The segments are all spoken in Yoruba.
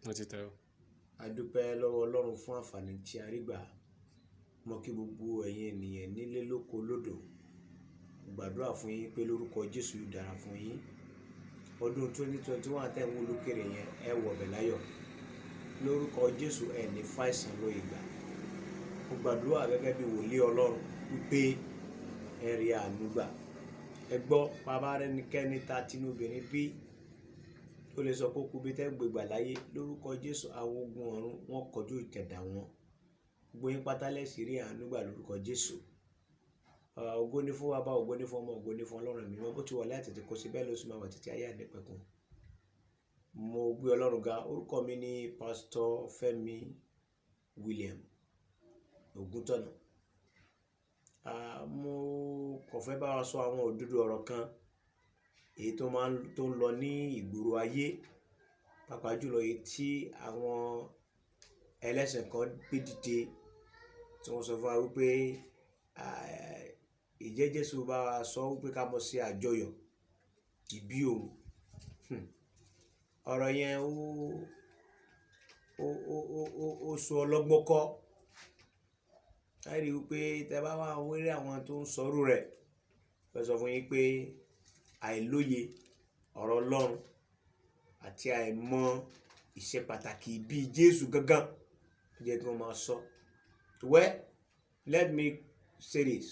Wọ́n ti tẹ̀ ọ́. A dúpẹ́ lọ́wọ́ Ọlọ́run fún àǹfààní tí a rí gbà. Mo kí gbogbo ẹ̀yin ènìyàn nílé lóko lódò. Mo gbàdúrà fún yín pé lórúkọ Jésù yóò dára fún yín. Ọdún 2021 tẹ́ ń wò lókèrè yẹn ẹ wọ̀bẹ̀ láyọ̀. Lórúkọ Jésù ẹ ní fàìsàn ló ìgbà. Mo gbàdúrà gẹ́gẹ́ bí wòlíì Ọlọ́run wípé ẹ rí àánú gbà. Ẹ gbọ́ bàbá rẹ nìkẹ́ni ta tinúbìnrin bí ó lè sọ pé kú bí tẹ́ gbégbà láyé lórúkọ Jésù àwọn ogun ọ̀run wọn kọjú ìtẹ̀dá wọn. Gbogbo yín pátá lẹ́sìn rí àánú gbà lórúkọ Jésù. Ògo ni fún Baba, ògo ni fún Ọmọ, ògo ni fún Ọlọ́run mímọ́ bó ti wà láti tètè kó sí bẹ́ẹ̀ ló sì máa wà títí ayé àdépẹ̀kun. Mo gbé Ọlọ́run ga. Orúkọ mi ni Pastor Fẹ́mi William Ògúntọ̀nà. Mo kàn fẹ́ bá wa sọ àwọn òdodo ọ̀rọ̀ kan èyí tó ń lọ ní ìgboro ayé, pàápàá jùlọ èyí tí àwọn ẹlẹ́sìn kan gbé dìde tí wọ́n sọ fún wa wípé ìjẹ́ Jésù bá wa sọ wípé ká mọ̀ sí àjọyọ̀ ìbí òun. Ọ̀rọ̀ yẹn ó so ọlọ́gbọ́n kọ́. A rí wípé tẹ́ bá wá wéré àwọn tó ń sọ̀rọ̀ rẹ̀ fẹ́ sọ fún yín pé àìlóye ọ̀rọ̀ Ọlọ́run àti àìmọ̀ ìṣe pàtàkì ìbí Jésù gangan jẹ́ kí wọ́n máa sọ. Well, let me say this.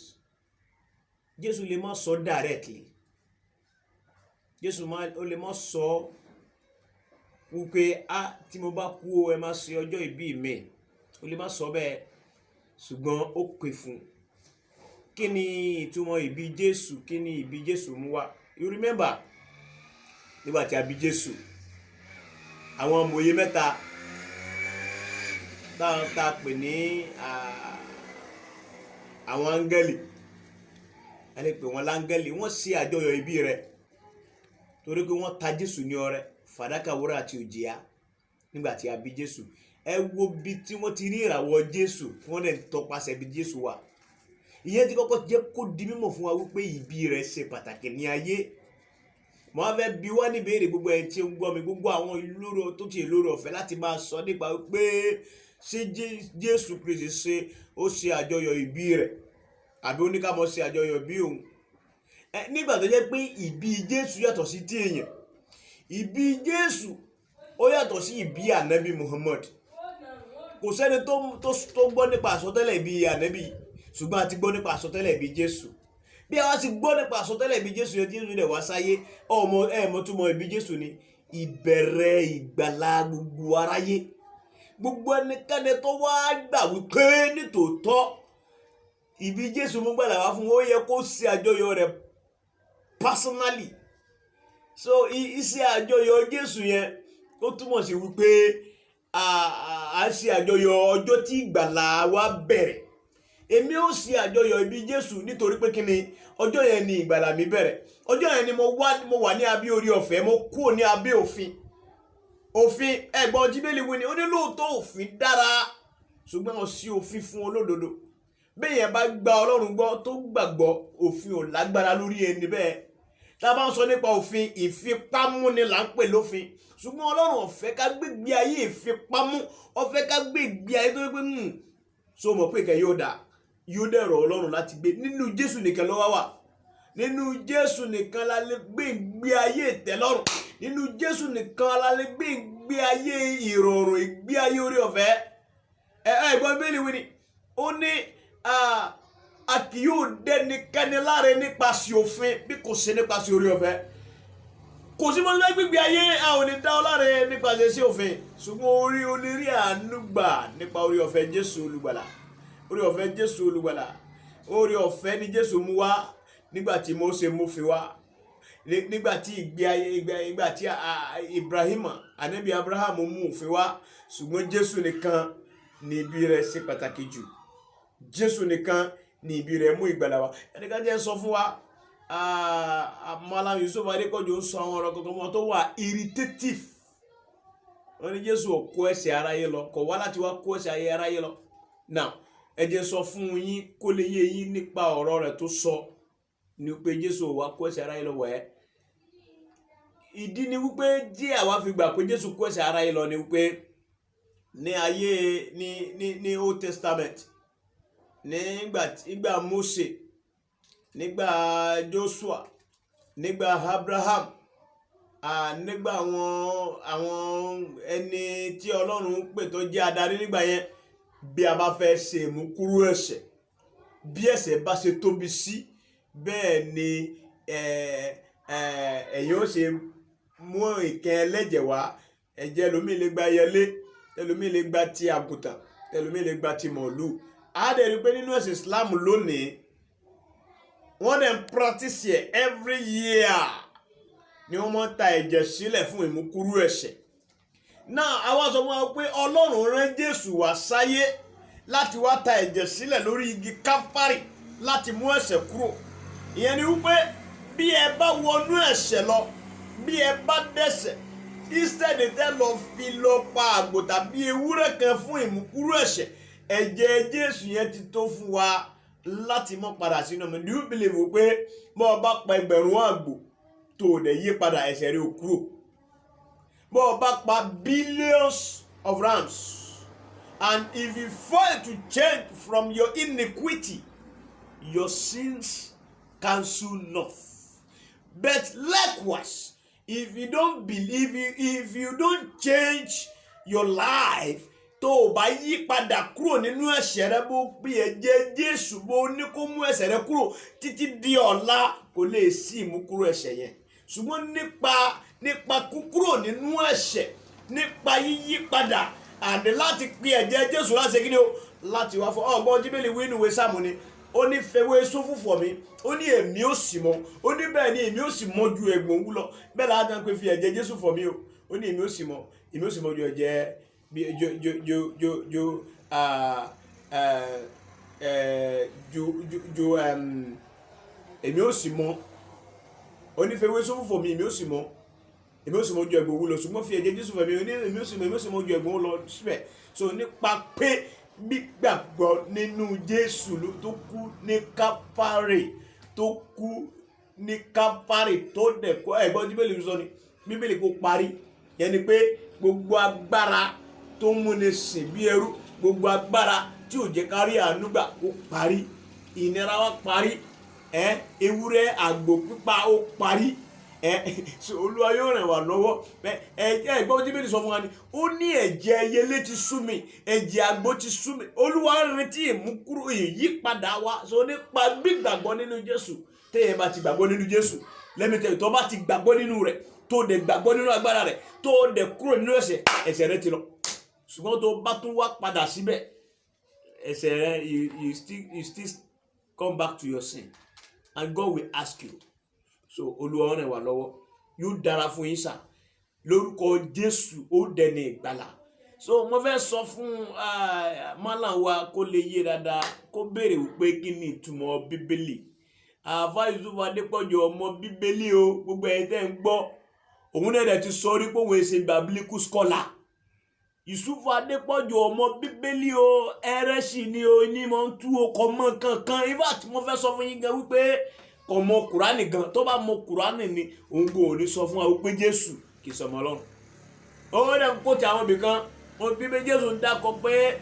Jésù lè má sọ directly. Jésù ó lè má sọ wípé tí mo bá kú o ẹ má ṣe ọjọ́ ìbí mi. Ó lè má sọ bẹ́ẹ̀ ṣùgbọ́n ó pè fún. Kí ni ìtumọ̀ ìbí Jésù? Kí ni ìbí Jésù mú wá? You remember nígbà tí a bí Jésù àwọn amòye mẹ́ta tá a pè ní àwọn áńgẹ́lì, a lè pè wọ́n láńgẹ́lì, wọ́n ṣe àjọyọ̀ ìbí rẹ̀ torí pé wọ́n ta Jésù ní ọrẹ fàdákà wúrà àti òjìá nígbà tí a bí Jésù. Ẹ wo bí tí wọ́n ti rí ìràwọ̀ Jésù wọ́n dẹ̀ tọpasẹ̀ bí Jésù wà. Ìyẹn ti kọ́kọ́ jẹ́ kó di mímọ̀ fún wa wípé ìbí rẹ̀ ṣe pàtàkì ní ayé. Mo wá fẹ́ bi wá ní ìbéèrè gbogbo ẹ̀ tí ń gbọ́ mi, gbogbo àwọn ìlúrò tó ti lórí ọ̀fẹ́ láti máa sọ nípa wípé ṣé Jésù Kristi ó ṣe àjọyọ̀ ìbí rẹ̀ àbí ó ní ká mọ̀ ṣe àjọyọ̀ ìbí òun. Nígbà tó jẹ́ pé ìbí Jésù yàtọ̀ sí ti èèyàn. Ìbí Jésù ó yàtọ̀ sí ìbí ànábì Muhammad. Kò sẹ́ni tó gbọ́ nípa àsọtẹ́lẹ̀ ìbí ànábì ṣùgbọ́n a ti gbọ́ nípa àsọtẹ́lẹ̀ ìbí Jésù. Bí a wá ti gbọ́ nípa àsọtẹ́lẹ̀ ìbí Jésù yẹn Jésù dẹ̀ wá sáyé ẹ̀mọ́ túmọ̀ ìbí Jésù ni ìbẹ̀rẹ̀ ìgbàlà gbogbo aráyé. Gbogbo ẹnikẹ́ni tó wá gbà wípé nítòótọ́ ìbí Jésù mú gbàlà wá fún ó yẹ kó ṣe àjọyọ̀ rẹ̀ personally. So iṣẹ́ àjọyọ̀ Jésù yẹn ó túmọ̀ sí wípé a ṣe àjọyọ̀ ọjọ́ tí ìgbàlà wa bẹ̀rẹ̀. Èmi ó ṣe àjọyọ̀ ìbí Jésù nítorí pé kíni ọjọ́ yẹn ni ìgbàlà mi bẹ̀rẹ̀. Ọjọ́ yẹn ni mo wà ní abẹ́ orí ọ̀fẹ́, mo kúrò ní abẹ́ òfin. Òfin ẹ̀gbọ́n Bíbélì wí ni ó ní lóòótọ́ òfin dára ṣùgbọ́n ó sí òfin fún olódodo. Bí èèyàn bá gba Ọlọ́run gbọ́ tó gbàgbọ́ òfin ò lágbára lórí ẹni bẹ́ẹ̀. Tá bá ń sọ nípa òfin, ìfipámú ni là ń pè lófin. Ṣùgbọ́n Ọlọ́run ò fẹ́ ká gbégbé ayé ìfipámú, ó fẹ́ ká gbégbé ayé tó pé so mọ̀ pé kẹ́ yóò dẹ̀rọ̀ Ọlọ́run láti gbé. Nínú Jésù nìkan ló wà. Nínú Jésù nìkan la lè gbé ayé ìtẹ́lọ́rùn. Nínú Jésù nìkan la lè gbé ayé ìrọ̀rùn, ìgbé ayé orí ọ̀fẹ́. Ẹ̀gbọ́n Bíbélì wí ni ó ní a kì yóò dẹ́nikẹ́ni láre nípasẹ̀ òfin bí kò ṣe nípasẹ̀ orí ọ̀fẹ́. Kò sí mọ́ gbígbé ayé a ò ní dá ọ láre nípasẹ̀ sí òfin ṣùgbọ́n orí àánú gbà nípa orí ọ̀fẹ́ Jésù olùgbàlà. Orí ọ̀fẹ́ Jésù olùgbàlà. Orí ọ̀fẹ́ ni Jésù mú wá nígbà tí Mósè mú fi wá. Nígbà tí ìgbà tí ànábì Abraham mú òfin wá ṣùgbọ́n Jésù nìkan ni ìbí rẹ̀ ṣe pàtàkì jù. Jésù nìkan ni ìbí rẹ̀ mú ìgbàlà wá. Ẹnìkan jẹ́ sọ fún wa Malam Yusuf Adékọ̀jọ ń sọ àwọn ọ̀rọ̀ kankan wọn tó wà irritative. Wọ́n ní Jésù ò kó ẹ̀ṣẹ̀ aráyé lọ, kò wá láti wá kó ẹ̀ṣẹ̀ aráyé lọ. Now ẹ jẹ́ sọ fún yín kó lè yé yín nípa ọ̀rọ̀ rẹ̀ tó sọ ní pé Jésù ò wá kó ẹ̀ṣẹ̀ aráyé lọ wẹ̀. ìdí ni wípé tí àwa fi gbà pé Jésù kó ẹ̀ṣẹ̀ aráyé lọ ni wípé ní ayé ní Old Testament nígbà Mósè, nígbà Joshua, nígbà Abraham, nígbà àwọn ẹni tí Ọlọ́run pè tó jẹ́ adarí nígbà yẹn, bí a bá fẹ́ ṣe ìmúkúrò ẹ̀ṣẹ̀, bí ẹ̀ṣẹ̀ bá ṣe tóbi sí bẹ́ẹ̀ ni ẹ̀yin ó ṣe mú ìkẹ́ ẹlẹ́jẹ̀ wá. Ẹ̀jẹ̀ ẹlòmíì lè gba ẹyẹlé, ẹlòmíì lè gba ti àgùntàn, ẹlòmíì lè gba ti màálù. A dẹ̀ rí pé nínú ẹ̀sìn Islam lónìí wọ́n dẹ̀ ń practice here every year ni wọ́n máa ń ta ẹ̀jẹ̀ sílẹ̀ fún ìmúkúrú ẹ̀ṣẹ̀. Náà àwa sọ fún wa pé Ọlọ́run rán Jésù wá sáyé láti wá ta ẹ̀jẹ̀ sílẹ̀ lórí igi Káfárì láti mú ẹ̀ṣẹ̀ kúrò. Ìyẹn ni wípé bí ẹ bá wọnú ẹ̀ṣẹ̀ lọ, bí ẹ bá dẹ́ṣẹ̀, instead tẹ́ lọ fi lọ pa àgbò tàbí ewúrẹ́ kan fún ìmúkúrú ẹ̀ṣẹ̀, ẹ̀jẹ̀ Jésù yẹn ti tó fún wa láti mọ́ padà sínú ọmọ. Do you believe pé bọ́ ọ bá pa ẹgbẹ̀rún àgbò tó dẹ̀ yí padà ẹ̀ṣẹ̀ rẹ̀ ò kúrò? Bọ́ ọ bá pa billions of rams, and if you fail to change from your iniquity, your sins cancel not. But likewise, if you don't believe, if you don't change your life, tó o bá yí padà kúrò nínú ẹ̀ṣẹ̀ rẹ, bó bí ẹ̀jẹ̀ Jésù bó ní kó mú ẹ̀ṣẹ̀ rẹ kúrò títí di ọ̀la, kò lè sí ìmúkúrò ẹ̀ṣẹ̀ yẹn. Ṣùgbọ́n nípa kúkúrò nínú ẹ̀ṣẹ̀, nípa yíyí padà, àdé láti pe ẹ̀jẹ̀ Jésù láti ṣe kíni o, láti wá fún ọgbọ́n Jíbélì wí nínú ìwé Sáàmù ni, ó ní fẹwé sófúfọ̀ mi, ó ní èmi ó sì mọ́, ó ní bẹ́ẹ̀ ni èmi ó sì mọ́ ju ẹ̀gbọ̀n wú lọ. Bẹ́ẹ̀ la dán pé fi ẹ̀jẹ̀ Jésù fọ̀ mí o, ó ní èmi ó sì mọ́ ju ẹ̀jẹ̀ èmi ó sì mọ́, ó ní fẹwé sófúfọ̀ mi, èmi ó sì mọ́ ju ẹ̀gbọ̀n wú lọ. Ṣùgbọ́n fi ẹ̀jẹ̀ Jésù fọ̀ mí, ó ní èmi ó sì mọ́ ju ẹ̀gbọ̀n wú lọ síbẹ̀. So nípa pé gbígbàgbọ́ nínú Jésù tó kú ní Káfárì, tó dẹ̀ kó ẹ̀gbọ́n Bíbélì sọ ni, Bíbélì kó parí. Yẹn ni pé gbogbo agbára tó ń múni sìn bí ẹrú, gbogbo agbára tí ò jẹ́ kárí àánú gbà, ó parí. Ìnira wa parí, ewúrẹ́ àgbò pípa ó parí. Olúwa yóò ràn wá lọ́wọ́. Ẹ̀gbọ́n Bíbélì sọ fún wa ni, ó ní ẹ̀jẹ̀ ẹyẹlé ti sú mi, ẹ̀jẹ̀ àgbò ti sú mi. Olúwa retí ìmúkúrò ìyípadà wa. So nípa gbígbàgbọ́ nínú Jésù, téèyàn bá ti gbàgbọ́ nínú Jésù, lẹ́mìtẹ́ tó bá ti gbàgbọ́ nínú rẹ̀, tó dẹ̀ gbàgbọ́ nínú agbára rẹ̀, tó dẹ̀ kúrò nínú ẹ̀ṣẹ̀ rẹ̀ ti lọ. Ṣùgbọ́n tó bá tún wá padà síbẹ̀, ẹ̀ṣẹ̀ rẹ̀ you still come back to your sin, and God will ask you. So Olúwa ràn wá lọ́wọ́, yóò dára fún yín sà, lórúkọ Jésù ó dẹni ìgbàlà. So mo fẹ́ sọ fún mọ́là wa kó lè yé dáadáa, kó béèrè wípé kí ni ìtumọ̀ Bíbélì. Àfáà Yusuf Adépọ̀jù ọmọ Bíbélì o, gbogbo ẹ̀ tẹ́ ń gbọ́, òun náà ti sọ rí pé òun ṣe biblical scholar. Yusuf Adépọ̀jù ọmọ Bíbélì o, ẹrẹ́sì ni o, ní mọ̀ ń tú ọkọ̀ mọ́ kankan. Ifá tí mo fẹ́ sọ fún yín gan wípé kò mọ Kùránì gan. Tó bá mọ Kùránì ni òun kò ní sọ fún wa wípé Jésù kì í sọmọ Ọlọ́run. Ó dẹ̀ ń kó ti àwọn ibìkan, wọn bíbélì Jésù ń dákọ pé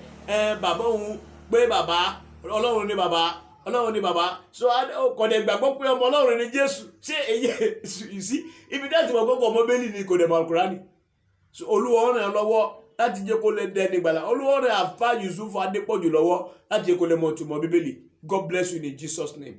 bàbá òun, pé bàbá Ọlọ́run ni bàbá, Ọlọ́run ni bàbá. So kò dẹ̀ gbàgbọ́ pé ọmọ Ọlọ́run ni Jésù. Ṣé èyí sí ibi dẹ́tí mọ̀ gbọ́gbọ́ ọmọ Bíbélì ni kò dẹ̀ mọ Kùránì. So Olúwa ràn lọ́wọ́ láti jẹ́ kó lè dẹni ìgbàlà. Olúwa ràn Àfáà Yusuf Adépọ̀jù lọ́wọ́ láti jẹ́ kó lè mọ̀ ìtumọ̀ Bíbélì. God bless you in Jesus' name.